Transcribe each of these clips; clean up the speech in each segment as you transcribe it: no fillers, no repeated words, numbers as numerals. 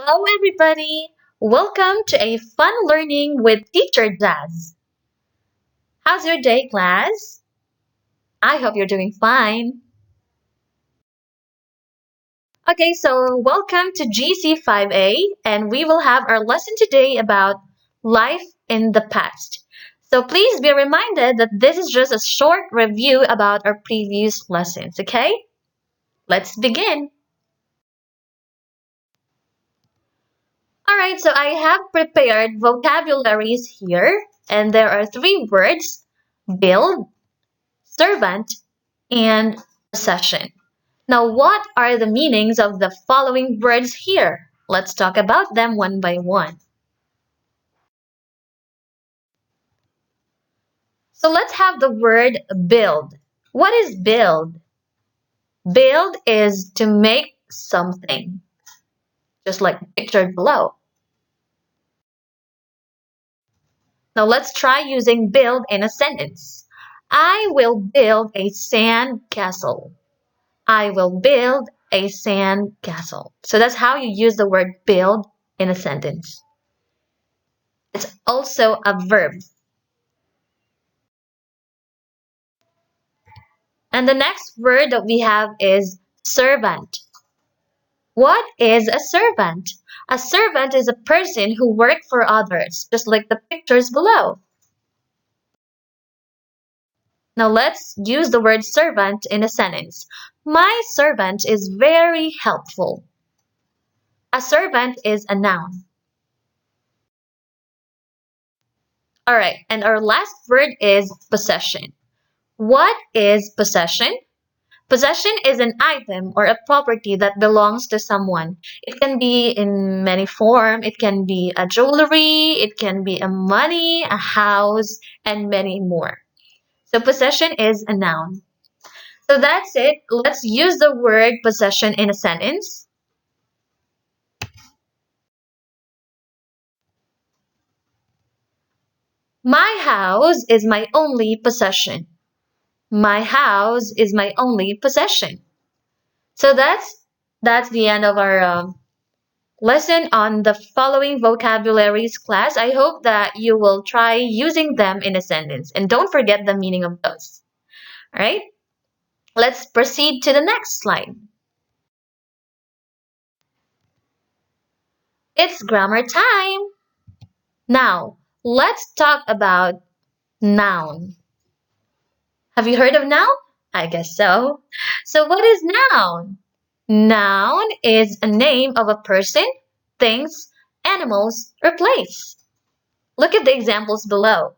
Hello, everybody. Welcome to a fun learning with Teacher Jazz. How's your day, class? I hope you're doing fine. Okay, so welcome to GC5A, and we will have our lesson today about life in the past. So please be reminded that this is just a short review about our previous lessons, okay? Let's begin. Alright, so I have prepared vocabularies here, and there are three words: build, servant, and possession. Now, what are the meanings of the following words here? Let's talk about them one by one. So let's have the word build. What is build? Build is to make something, just like pictured below. Now let's try using build in a sentence. I will build a sand castle. I will build a sand castle. So that's how you use the word build in a sentence. It's also a verb. And the next word that we have is servant. What is a servant? A servant is a person who works for others, just like the pictures below. Now let's use the word servant in a sentence. My servant is very helpful. A servant is a noun. Alright, and our last word is possession. What is possession? Possession is an item or a property that belongs to someone. It can be in many forms. It can be a jewelry, it can be a money, a house, and many more. So possession is a noun. So that's it. Let's use the word possession in a sentence. My house is my only possession. My house is my only possession. So that's the end of our lesson on the following vocabularies, class. I hope that you will try using them in a sentence and don't forget the meaning of those. All right, let's proceed to the next slide. It's grammar time. Now, let's talk about noun. Have you heard of noun? I guess so. So what is noun? Noun is a name of a person, things, animals, or place. Look at the examples below.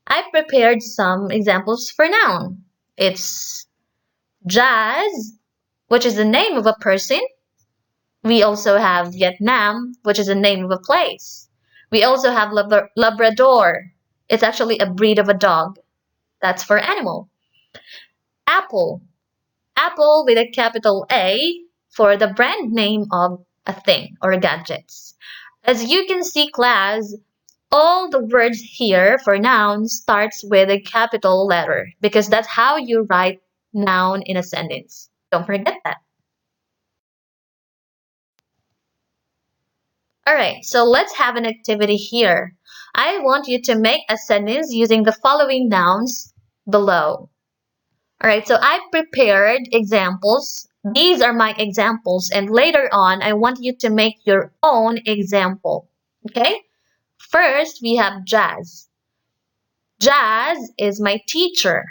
I prepared some examples for noun. It's Jazz, which is the name of a person. We also have Vietnam, which is the name of a place. We also have Labrador. It's actually a breed of a dog. That's for animal. Apple. Apple with a capital A for the brand name of a thing or gadgets. As you can see, class, all the words here for noun starts with a capital letter because that's how you write noun in a sentence. Don't forget that. Alright, so let's have an activity here. I want you to make a sentence using the following nouns below. Alright, so I prepared examples. These are my examples, and later on, I want you to make your own example. Okay? First, we have Jazz. Jazz is my teacher.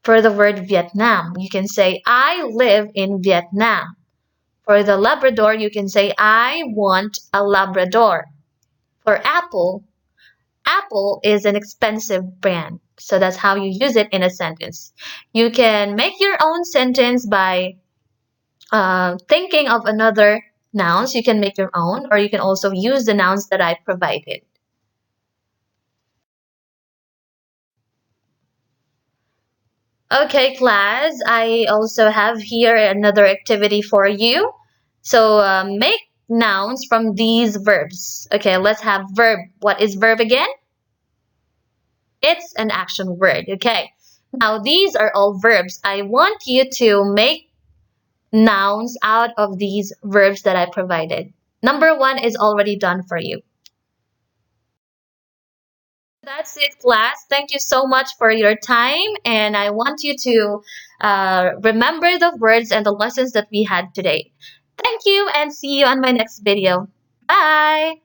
For the word Vietnam, you can say, I live in Vietnam. For the Labrador, you can say, I want a Labrador. For apple, apple is an expensive brand. So that's how you use it in a sentence. You can make your own sentence by thinking of another nouns. You can make your own, or you can also use the nouns that I provided. Okay, class, I also have here another activity for you. So make nouns from these verbs. Okay, let's have verb. What is verb again? It's an action word. Okay, now these are all verbs. I want you to make nouns out of these verbs that I provided. Number one is already done for you. That's it, class. Thank you so much for your time. And I want you to remember the words and the lessons that we had today. Thank you and see you on my next video. Bye.